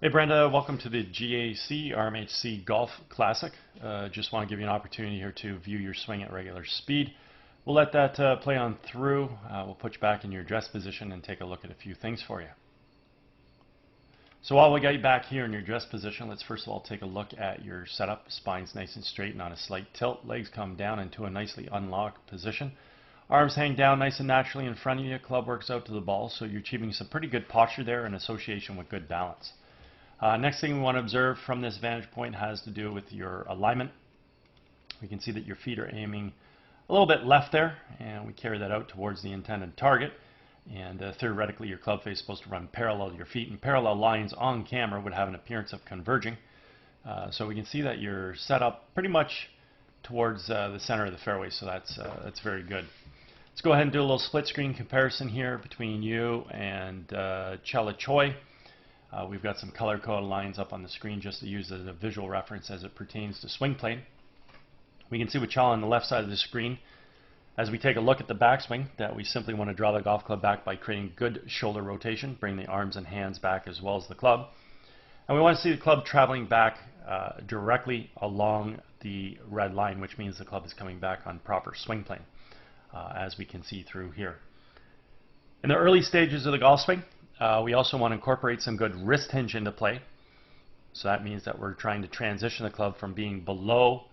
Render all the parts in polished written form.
Hey Brenda, welcome to the GAC RMHC Golf Classic. Just want to give you an opportunity here to view your swing at regular speed. We'll let that play on through. We'll put you back in your dress position and take a look at a few things for you. So while we got you back here in your dress position, let's first of all take a look at your setup. Spine's nice and straight and on a slight tilt. Legs come down into a nicely unlocked position. Arms hang down nice and naturally in front of you. Club works out to the ball, so you're achieving some pretty good posture there in association with good balance. Next thing we want to observe from this vantage point has to do with your alignment. We can see that your feet are aiming a little bit left there, and we carry that out towards the intended target. And theoretically, your club face is supposed to run parallel to your feet, and parallel lines on camera would have an appearance of converging. So we can see that you're set up pretty much towards the center of the fairway, so that's very good. Let's go ahead and do a little split screen comparison here between you and Chella Choi. We've got some color coded lines up on the screen just to use as a visual reference as it pertains to swing plane. We can see with Chella on the left side of the screen, as we take a look at the backswing, that we simply want to draw the golf club back by creating good shoulder rotation, bring the arms and hands back as well as the club. And we want to see the club traveling back directly along the red line, which means the club is coming back on proper swing plane, as we can see through here. In the early stages of the golf swing, we also want to incorporate some good wrist hinge into play. So that means that we're trying to transition the club from being below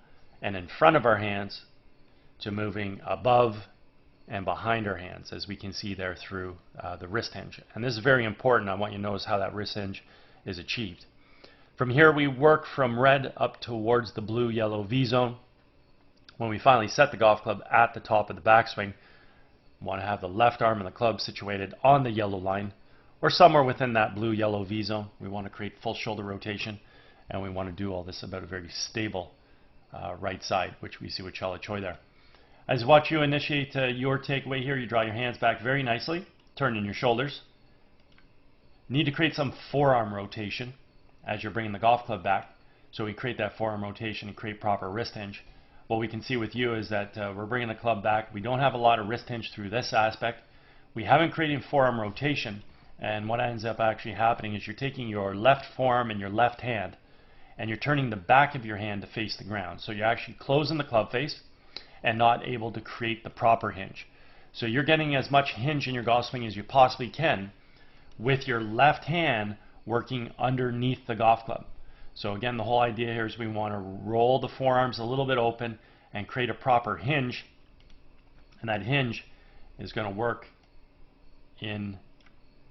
and in front of our hands to moving above and behind our hands, as we can see there through the wrist hinge. And this is very important. I want you to notice how that wrist hinge is achieved. From here we work from red up towards the blue-yellow V zone. When we finally set the golf club at the top of the backswing, we want to have the left arm and the club situated on the yellow line, or somewhere within that blue-yellow V zone. We want to create full shoulder rotation, and we want to do all this about a very stable right side, which we see with Chella Choi there. As I watch you initiate your takeaway here, you draw your hands back very nicely, turn in your shoulders. You need to create some forearm rotation as you're bringing the golf club back. So we create that forearm rotation and create proper wrist hinge. What we can see with you is that we're bringing the club back. We don't have a lot of wrist hinge through this aspect. We haven't created forearm rotation. And what ends up actually happening is you're taking your left forearm and your left hand, and you're turning the back of your hand to face the ground. So you're actually closing the club face and not able to create the proper hinge. So you're getting as much hinge in your golf swing as you possibly can with your left hand working underneath the golf club. So again, the whole idea here is we want to roll the forearms a little bit open and create a proper hinge. And that hinge is going to work in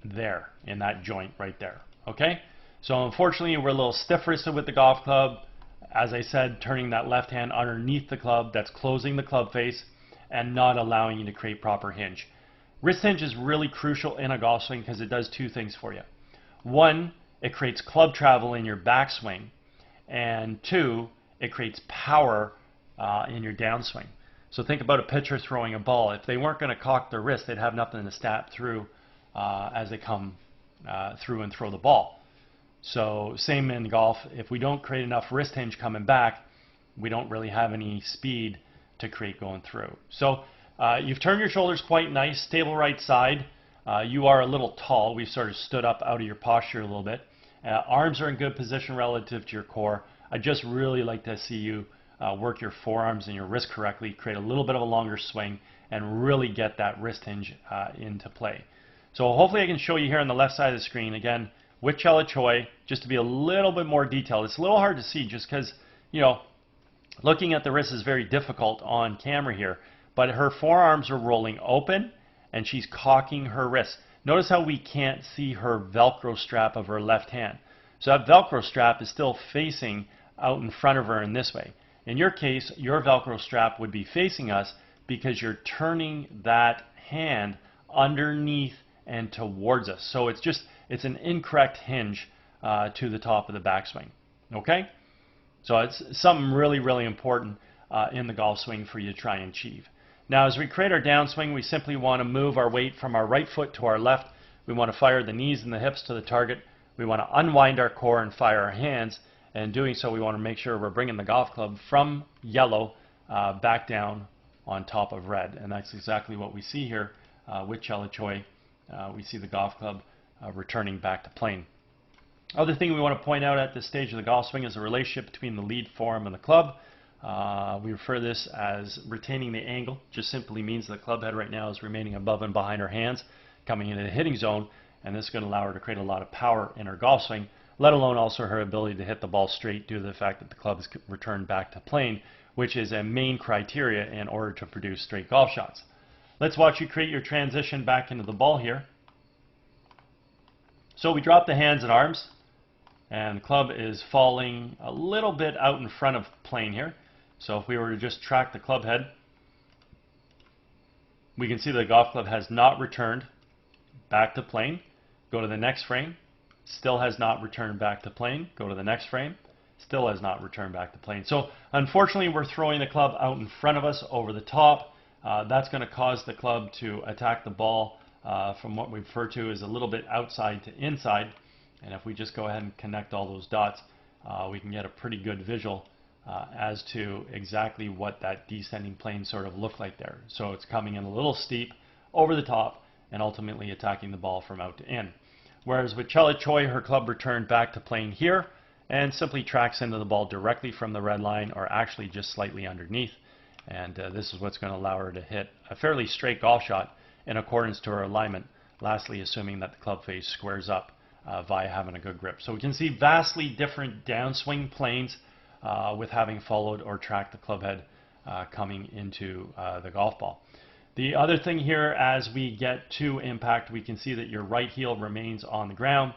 there, in that joint right there. Okay? So unfortunately we're a little stiff-wristed with the golf club. As I said, turning that left hand underneath the club, that's closing the club face and not allowing you to create proper hinge. Wrist hinge is really crucial in a golf swing because it does two things for you. One, it creates club travel in your backswing, and two, it creates power in your downswing. So think about a pitcher throwing a ball. If they weren't going to cock their wrist, they'd have nothing to snap through as they come through and throw the ball. So same in golf. If we don't create enough wrist hinge coming back, we don't really have any speed to create going through. So you've turned your shoulders quite nice, stable right side. You are a little tall. We've sort of stood up out of your posture a little bit. Arms are in good position relative to your core. I just really like to see you work your forearms and your wrist correctly, create a little bit of a longer swing, and really get that wrist hinge into play. So hopefully I can show you here on the left side of the screen, again, with Chella Choi, just to be a little bit more detailed. It's a little hard to see just because, you know, looking at the wrist is very difficult on camera here, but her forearms are rolling open and she's cocking her wrist. Notice how we can't see her Velcro strap of her left hand. So that Velcro strap is still facing out in front of her in this way. In your case, your Velcro strap would be facing us because you're turning that hand underneath and towards us. So it's an incorrect hinge to the top of the backswing. Okay? So it's something really, really important in the golf swing for you to try and achieve. Now as we create our downswing, we simply want to move our weight from our right foot to our left. We want to fire the knees and the hips to the target. We want to unwind our core and fire our hands. And in doing so, we want to make sure we're bringing the golf club from yellow back down on top of red. And that's exactly what we see here with Chella Choi. We see the golf club returning back to plane. Other thing we want to point out at this stage of the golf swing is the relationship between the lead forearm and the club. We refer to this as retaining the angle. Just simply means the club head right now is remaining above and behind her hands, coming into the hitting zone, and this is going to allow her to create a lot of power in her golf swing, let alone also her ability to hit the ball straight due to the fact that the club is returned back to plane, which is a main criteria in order to produce straight golf shots. Let's watch you create your transition back into the ball here. So we drop the hands and arms, and the club is falling a little bit out in front of plane here. So if we were to just track the club head, we can see the golf club has not returned back to plane. Go to the next frame, still has not returned back to plane. Go to the next frame, still has not returned back to plane. So unfortunately we're throwing the club out in front of us over the top. That's going to cause the club to attack the ball from what we refer to as a little bit outside to inside. And if we just go ahead and connect all those dots, we can get a pretty good visual as to exactly what that descending plane sort of looked like there. So it's coming in a little steep over the top and ultimately attacking the ball from out to in. Whereas with Chella Choi, her club returned back to plane here and simply tracks into the ball directly from the red line, or actually just slightly underneath. And this is what's going to allow her to hit a fairly straight golf shot in accordance to her alignment, lastly assuming that the club face squares up via having a good grip. So we can see vastly different downswing planes with having followed or tracked the club head coming into the golf ball. The other thing here, as we get to impact, we can see that your right heel remains on the ground.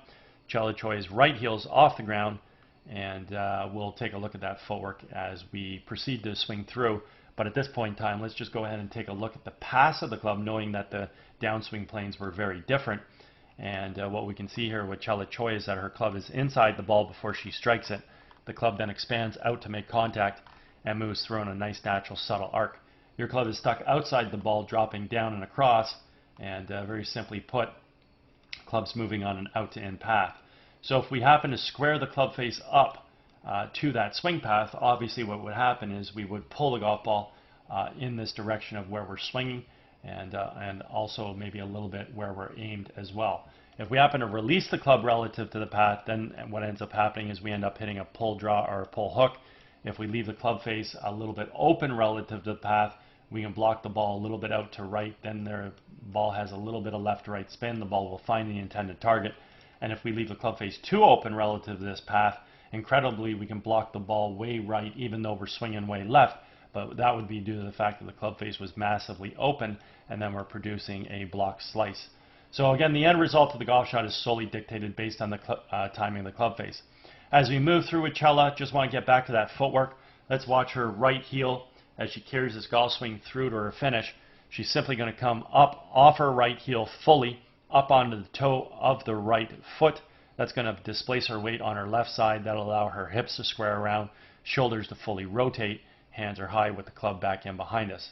Chella Choi's right heel is off the ground, and we'll take a look at that footwork as we proceed to swing through. But at this point in time, let's just go ahead and take a look at the pass of the club, knowing that the downswing planes were very different. And what we can see here with Chella Choi is that her club is inside the ball before she strikes it. The club then expands out to make contact and moves through in a nice natural subtle arc. Your club is stuck outside the ball, dropping down and across, and very simply put, club's moving on an out to in path. So if we happen to square the club face up to that swing path, obviously what would happen is we would pull the golf ball in this direction of where we're swinging, and also maybe a little bit where we're aimed as well. If we happen to release the club relative to the path, then what ends up happening is we end up hitting a pull draw or a pull hook. If we leave the club face a little bit open relative to the path, we can block the ball a little bit out to right, then the ball has a little bit of left to right spin, the ball will find the intended target. And if we leave the club face too open relative to this path, incredibly we can block the ball way right even though we're swinging way left, but that would be due to the fact that the club face was massively open and then we're producing a block slice. So again, the end result of the golf shot is solely dictated based on the timing of the club face. As we move through with Chella, just want to get back to that footwork. Let's watch her right heel as she carries this golf swing through to her finish. She's simply going to come up off her right heel fully, up onto the toe of the right foot. That's going to displace her weight on her left side. That'll allow her hips to square around, shoulders to fully rotate, hands are high with the club back in behind us.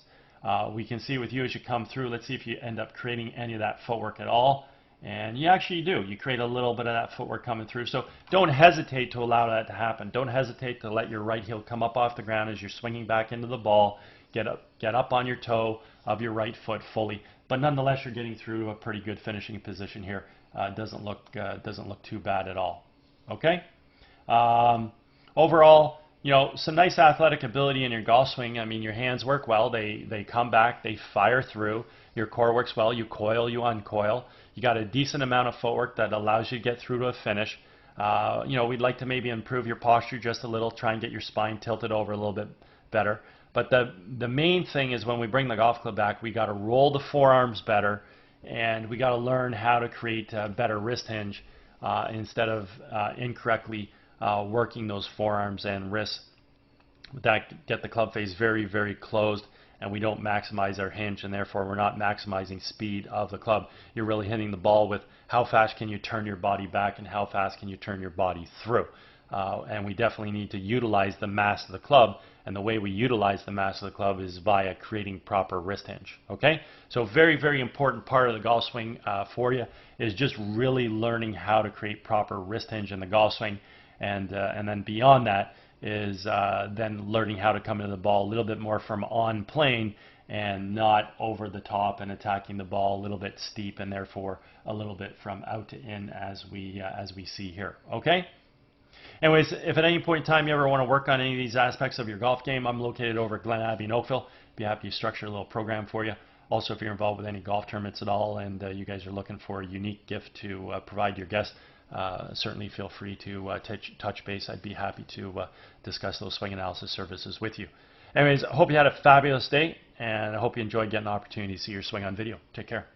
We can see with you as you come through, let's see if you end up creating any of that footwork at all. And you actually do. You create a little bit of that footwork coming through. So don't hesitate to allow that to happen. Don't hesitate to let your right heel come up off the ground as you're swinging back into the ball. Get up on your toe of your right foot fully. But nonetheless, you're getting through a pretty good finishing position here. Doesn't look too bad at all. Okay. Overall, you know, some nice athletic ability in your golf swing. I mean, your hands work well. They come back. They fire through. Your core works well. You coil, you uncoil. You got a decent amount of footwork that allows you to get through to a finish. You know, we'd like to maybe improve your posture just a little, try and get your spine tilted over a little bit better. But the main thing is when we bring the golf club back, we got to roll the forearms better, and we got to learn how to create a better wrist hinge instead of incorrectly working those forearms and wrists. That get the club face very, very closed, and we don't maximize our hinge, and therefore we're not maximizing speed of the club. You're really hitting the ball with how fast can you turn your body back and how fast can you turn your body through. And we definitely need to utilize the mass of the club, and the way we utilize the mass of the club is via creating proper wrist hinge. Okay, so very, very important part of the golf swing for you is just really learning how to create proper wrist hinge in the golf swing, and then beyond that is then learning how to come into the ball a little bit more from on plane and not over the top and attacking the ball a little bit steep and therefore a little bit from out to in as we see here. Okay? Anyways, if at any point in time you ever want to work on any of these aspects of your golf game, I'm located over at Glen Abbey in Oakville. Be happy to structure a little program for you. Also, if you're involved with any golf tournaments at all and you guys are looking for a unique gift to provide your guests, certainly feel free to touch base. I'd be happy to discuss those swing analysis services with you. Anyways, I hope you had a fabulous day, and I hope you enjoyed getting the opportunity to see your swing on video. Take care.